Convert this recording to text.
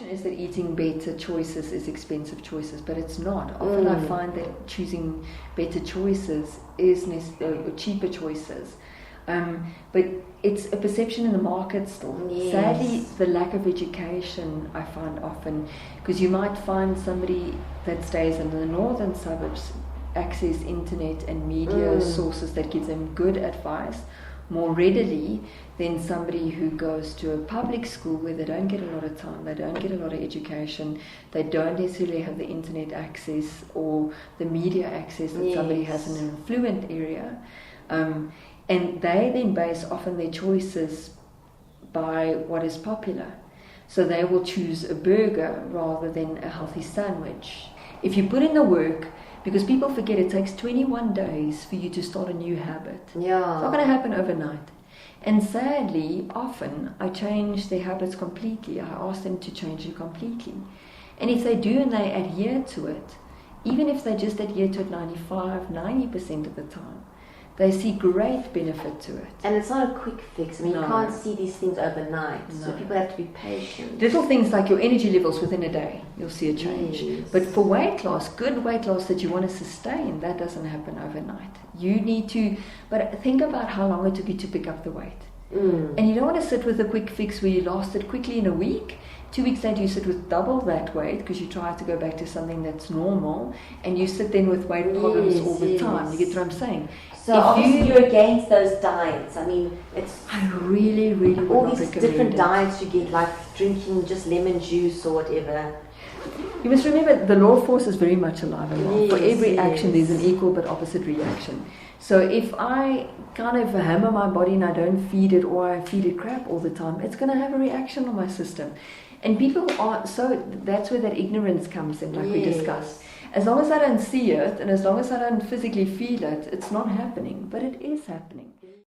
perception is that eating better choices is expensive choices, but it's not. Often I find that choosing better choices is cheaper choices. But it's a perception in the market still. Yes. Sadly, the lack of education I find often, because you might find somebody that stays in the northern suburbs access internet and media sources that give them good advice more readily than somebody who goes to a public school where they don't get a lot of time, they don't get a lot of education, they don't necessarily have the internet access or the media access that somebody has in an affluent area. And they then base often their choices by what is popular. So they will choose a burger rather than a healthy sandwich. If you put in the work, because people forget it takes 21 days for you to start a new habit. Yeah. It's not going to happen overnight. And sadly, often I change their habits completely. I ask them to change it completely. And if they do and they adhere to it, even if they just adhere to it 90% of the time, they see great benefit to it. And it's not a quick fix. I mean, No. you can't see these things overnight. So No. people have to be patient. Little things like your energy levels within a day, you'll see a change. Yes. But for weight loss, good weight loss that you want to sustain, that doesn't happen overnight. You need to, but think about how long it took you to pick up the weight. And you don't want to sit with a quick fix where you lost it quickly in a week. 2 weeks later you sit with double that weight because you try to go back to something that's normal, and you sit then with weight problems all the time. You get what I'm saying? So obviously you're against those diets. I mean, it's I really would all not these recommend different it. diets you get, like drinking just lemon juice or whatever. You must remember the law of force is very much alive and well. For Yes, every yes. action there's an equal but opposite reaction. So if I kind of hammer my body and I don't feed it, or I feed it crap all the time, it's going to have a reaction on my system. And people are, so that's where that ignorance comes in, like we discussed. As long as I don't see it, and as long as I don't physically feel it, it's not happening, but it is happening.